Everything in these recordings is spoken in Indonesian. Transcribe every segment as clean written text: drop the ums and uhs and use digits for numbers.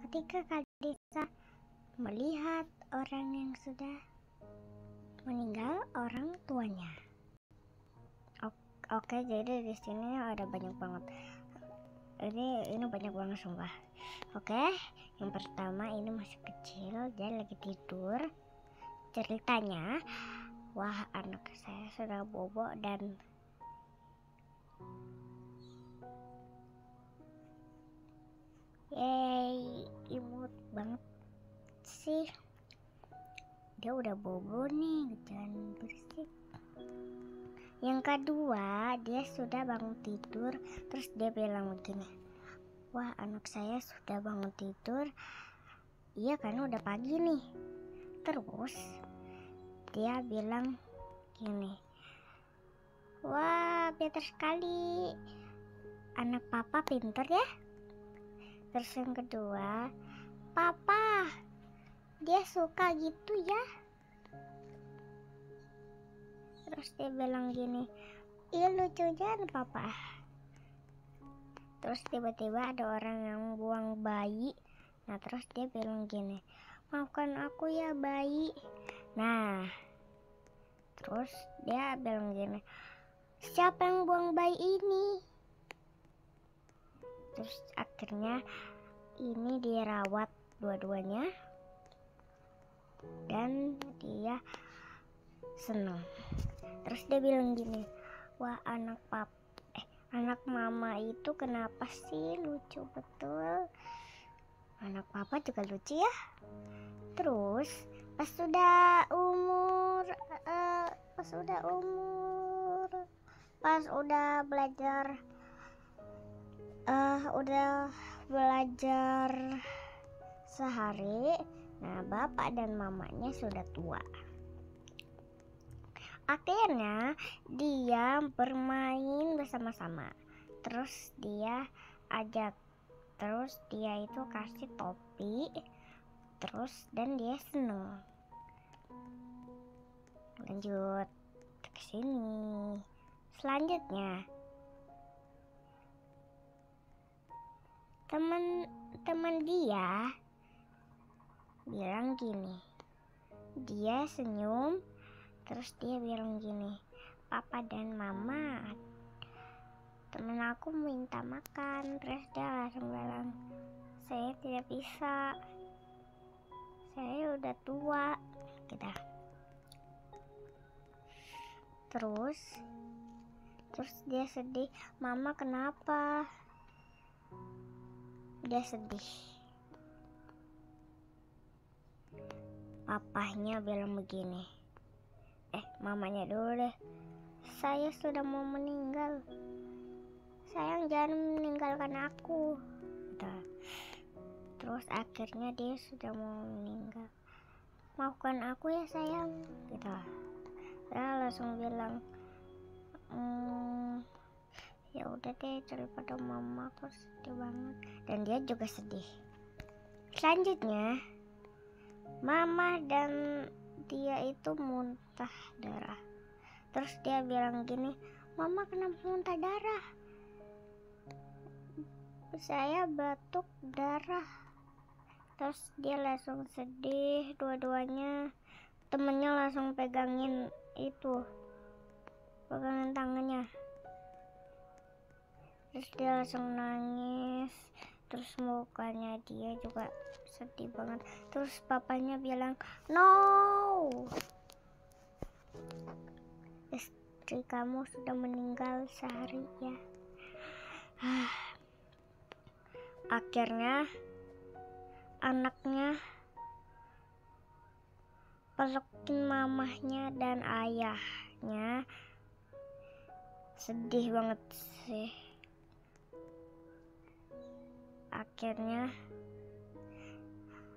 Ketika Kak Desa melihat orang yang sudah meninggal orang tuanya. Oke, jadi di sini ada banyak banget. Ini banyak banget sumpah. Oke, yang pertama ini masih kecil, dia lagi tidur. Ceritanya, wah anak saya sudah bobo dan imut banget sih. Dia udah bobo nih, jangan berisik. Yang kedua, dia sudah bangun tidur, terus dia bilang begini, wah anak saya sudah bangun tidur, iya kan udah pagi nih. Terus dia bilang gini, wah pintar sekali, anak papa pintar ya. Terus yang kedua, papa dia suka gitu ya. Terus dia bilang gini, iya lucunya papa. Terus tiba-tiba ada orang yang buang bayi. Nah terus dia bilang gini, maafkan aku ya bayi. Nah terus dia bilang gini, siapa yang buang bayi ini? Terus akhirnya ini dirawat dua-duanya dan dia senang. Terus dia bilang gini, wah anak mama itu kenapa sih lucu betul. Anak papa juga lucu ya. Terus pas udah belajar sehari, nah bapak dan mamanya sudah tua. Akhirnya dia bermain bersama-sama. Terus dia itu kasih topi. Dan dia seneng. Lanjut ke sini. Selanjutnya, teman dia bilang gini. Dia senyum. Terus dia bilang gini, papa dan mama, temen aku minta makan. Terus dia langsung bilang, saya tidak bisa, saya udah tua gitu. Terus dia sedih, mama kenapa? Dia sedih. Papahnya bilang begini, mamanya dulu deh, saya sudah mau meninggal, sayang jangan meninggalkan aku gitu. Terus akhirnya dia sudah mau meninggal, maafkan aku ya sayang gitu. Saya langsung bilang, ya udah deh daripada mama, aku sedih banget. Dan dia juga sedih. Selanjutnya mama dan dia itu muntah darah. Terus dia bilang gini, mama kenapa muntah darah? Saya batuk darah. Terus dia langsung sedih dua-duanya. Temennya langsung pegangin tangannya. Terus dia langsung nangis. Terus mukanya dia juga sedih banget. Terus papanya bilang, no, istri kamu sudah meninggal sehari ya. Akhirnya anaknya pelukin mamahnya dan ayahnya. Sedih banget sih. Akhirnya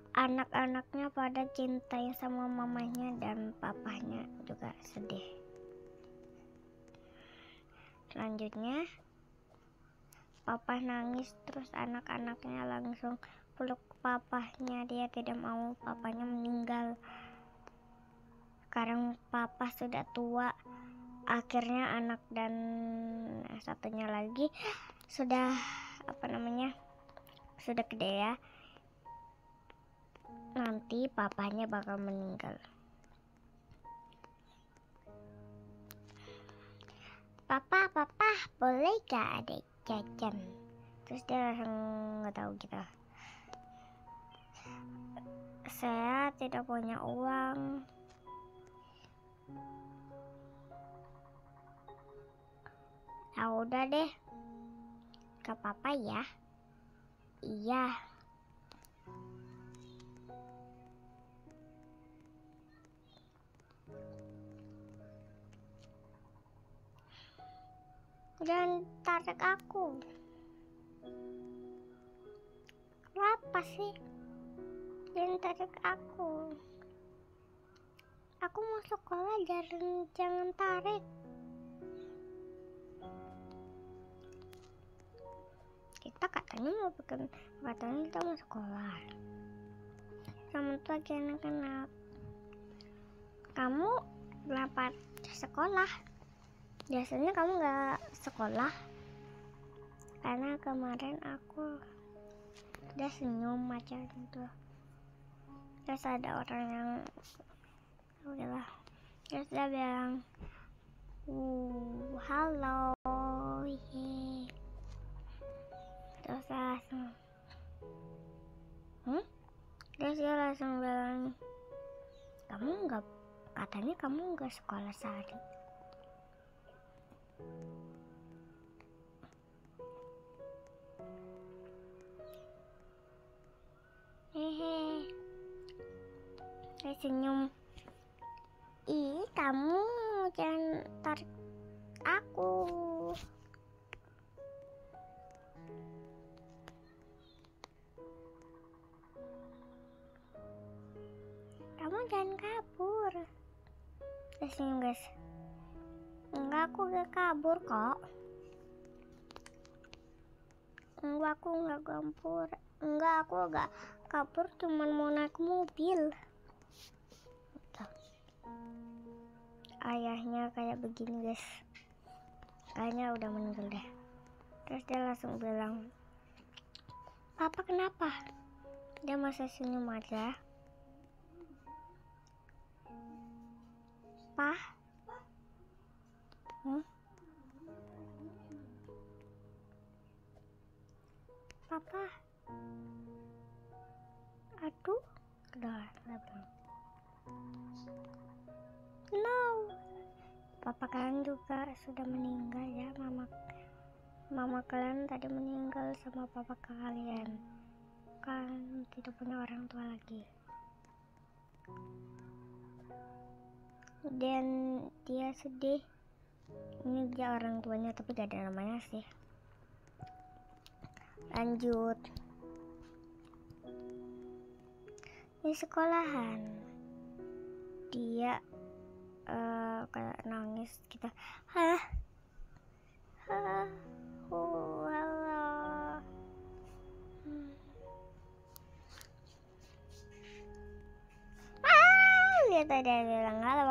anak-anaknya pada cintai sama mamanya dan papahnya juga sedih. Selanjutnya papa nangis, terus anak-anaknya langsung peluk papahnya. Dia tidak mau papanya meninggal. Sekarang papa sudah tua. Akhirnya anak dan satunya lagi sudah gede ya. nanti papanya bakal meninggal. Papa, boleh gak ada jajan? Terus dia langsung nggak tahu gitu. Saya tidak punya uang. Ya udah deh, gak apa-apa ya. Iya. Jangan tarik aku. Kenapa sih? Jangan tarik aku. Aku mau sekolah, jangan tarik. Kita katanya kita mau sekolah. Selamat pagi anak-anak. Kamu kenapa sekolah? Biasanya kamu nggak sekolah. Karena kemarin aku udah senyum aja gitu. Terus ada orang yang udahlah. Terus dia bilang, halo, terus langsung, terus dia langsung bilang, katanya kamu nggak sekolah sehari. Saya senyum. Ih, kamu jangan tarik aku. Kamu jangan kabur. Saya senyum guys. Enggak, aku gak kabur kok. Enggak, aku gak kabur. Enggak, aku gak kabur, cuman mau naik mobil. Ayahnya kayak begini guys, kayaknya udah meninggal deh. Terus dia langsung bilang, papa kenapa? Dia masih senyum aja. Papa, papa, aduh, udah bilang. No, papa kalian juga sudah meninggal ya. Mama kalian tadi meninggal sama papa kalian. Kalian tidak punya orang tua lagi. Dan dia sedih. Ini dia orang tuanya tapi gak ada namanya sih. Lanjut. Di sekolahan dia kayak nangis gitu. Halo. Dia tadi bilang halo.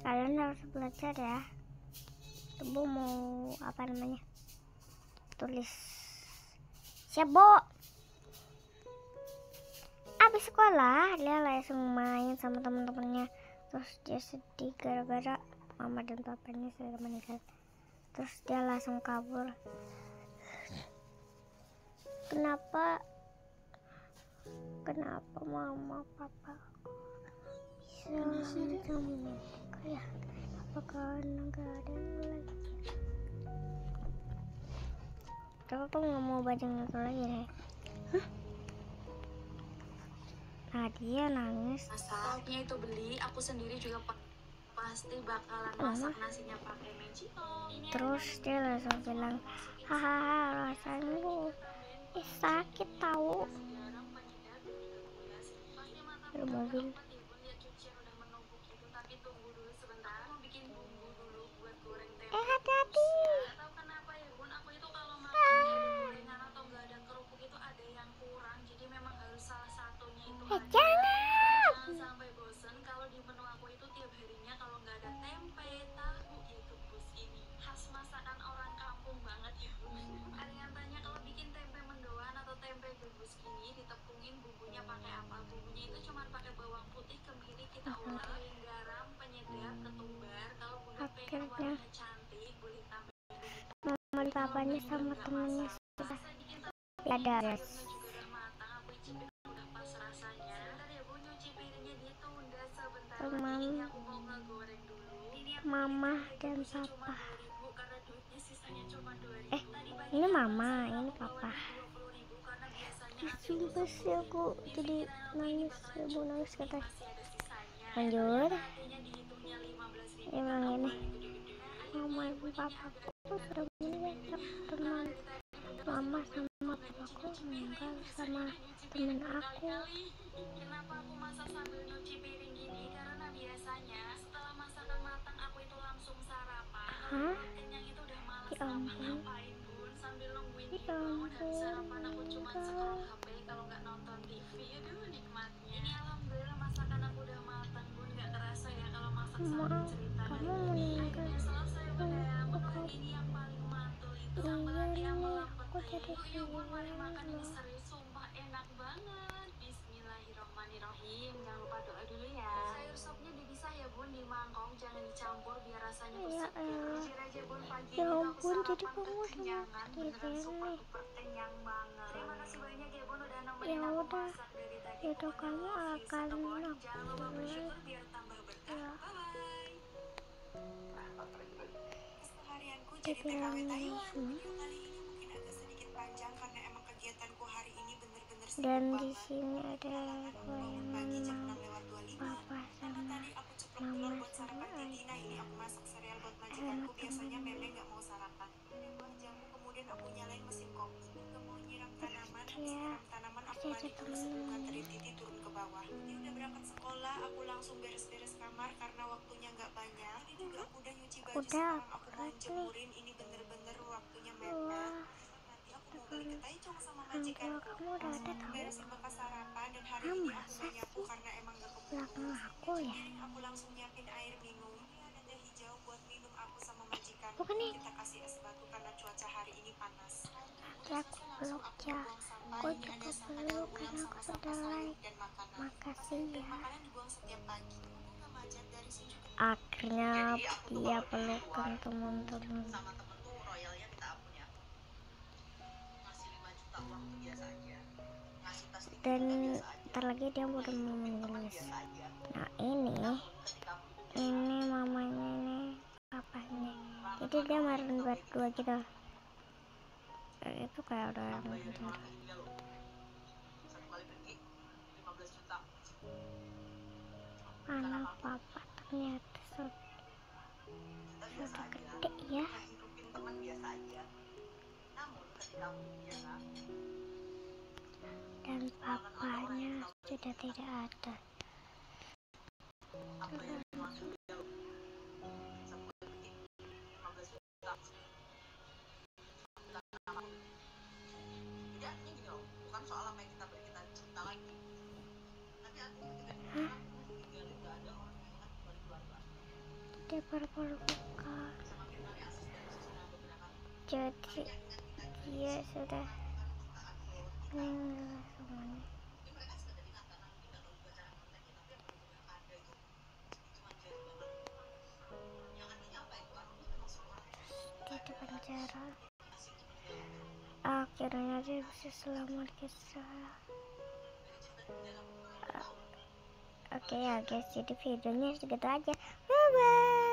Kalian harus belajar ya. Ibu mau apa namanya? Tulis. Siap, Bo. Habis sekolah, dia langsung main sama teman-temannya. Terus dia sedih gara-gara mama dan papanya sudah meninggal. Terus dia langsung kabur. Kenapa mama papa bisa meninggal ya? Apakah nggak ada yang lagi? Coba kamu nggak mau baca itu lagi deh. Nah, dia nangis. Masaknya itu beli, aku sendiri juga pasti bakalan masak nasinya pakai Magino. Terus dia langsung bilang, hahaha, rasanya sakit tahu. Di mobil. Hati-hati. Jangan. Sampai bosen kalau di menu aku itu tiap harinya kalau nggak ada direbus gini, ditepungin bumbunya pakai apa? Bumbunya itu cuma pakai bawang putih, kemiri, kita ulek, garam, penyedap, ketumbar. Kalau bunda pengen Akhirnya warnanya cantik, boleh tambahin bubuk. mama dan papanya sama temennya sudah ada Sayurnya juga udah matang, aku icipin udah pas rasanya. Sebentar ya bu, nyuci piringnya ditunda sebentar lagi. Ini aku mau ngegoreng dulu. Ini aku mama dan cuma papa. 2.000 karena duitnya sisanya cuma 2.000. Tadi pagi Ini kan mama, aku ini bawa papa. duit 20.000 karena biasanya aku Sumpah sih aku jadi nangis, ibu nangis kata. masih ada sisanya. Lanjut, Artinya dihitungnya 15.000 kan emang aku ini beli gede-gede. mama dan papaku tuh sudah meninggal, teman mama sama papaku meninggal sama temen aku. Kenapa aku masak sambil nyuci piring gini? Karena biasanya setelah masakan matang aku itu langsung sarapan. Kalau Hah? perut kenyang itu udah malas Ya ampun, ngapa-ngapain bun. Sambil nungguin ya dibangun habis sarapan aku ampun, cuma scroll HP kalau nggak nonton TV. Aduh nikmatnya. Ini alhamdulillah masakan aku udah matang bun. Nggak kerasa ya kalau masak sambil maaf, cerita kamu kayak gini. meninggal. Akhirnya selesai bunda. Menu Aku hari ini yang paling mantul itu iya sambal hati sama nih, lampe aku teh. jadi Yuk bun mari sial makan ini loh. serius sumpah enak banget. Bismillahirrahmanirrahim. Jangan lupa doa dulu ya. Sayur sopnya dipisah ya bun di mangkok, jangan dicampur biar rasanya tuh Ya seger. elah, Jujur aja bun pagi ya ini tuh aku ampun, jadi sarapan kamu kekenyangan, di beneran super sini. duper kenyang banget. Terima kasih banyak ya bun udah nemenin Ya aku udah, masak dari tadi. itu Pokoknya kamu love you akan Satu Bon. aku Jangan lupa buat bersyukur biar tambah berkah. ya Bye bye. Keseharianku jadi dibilang TKW ini Taiwan. Video kali ini mungkin agak sedikit panjang karena emang kegiatanku hari ini bener-bener sibuk dan di banget. sini ada Aku bangun pagi jam goyangan 6:25 papa karena sama tadi aku ceplok telur mama buat sama sarapan Titi. Nah ini ayah aku masak sereal buat sama majikanku. Biasanya temen Meme nggak mau sarapan. Udah buah jamu, kemudian aku nyalain mesin kopi. Juga mau nyiram tanaman. Habis dia nyiram tanaman aku masih ada mandi dulu sebelum nganterin Titi turun ke bawah. Titi udah berangkat sekolah, aku langsung beres-beres kamar karena waktunya nggak banyak. Ini juga aku udah nyuci baju, udah sekarang aku mau berat nih. jemurin. Ini bener-bener waktunya mepet. Wah, Nanti aku mau beli ke Taichung sama orang tua majikanku. kamu udah ada tahu. Beresin bekas sarapan dan hari Ah, ini aku masa nggak nyapu sih karena emang gak belakang keburu. aku Cuci ya? piring aku langsung nyiapin air minum. Ini ada teh hijau buat minum aku sama majikan. Bukan nih, Kita kasih es batu karena cuaca hari ini panas. nanti aku peluk ya. Aku Ini ada juga sampah peluk daur ulang karena aku sama sudah sampah sayur like. dan makanan. Makasih ya. Makanan dibuang setiap pagi. Udah gak macet dari sini. Akhirnya dia pelukan teman-teman. Sama temen tuh royalnya minta ampun ya. Ngasih 5 juta uang tuh biasa aja. Ngasih tas tinggi Dan juga biasa aja. ntar lagi dia udah mau menulis. Nah ini mamanya nih, papanya. Jadi dia kemarin berdua gitu. Itu kayak udah yang bener. Anak papa ternyata sudah gede ya. Dan papanya sudah tidak ada. Dia berpeluka. Jadi dia sudah meninggal semuanya. Dia di penjara. Akhirnya dia bisa selamat kisah. Oke ya guys, jadi videonya segitu aja. Bye bye.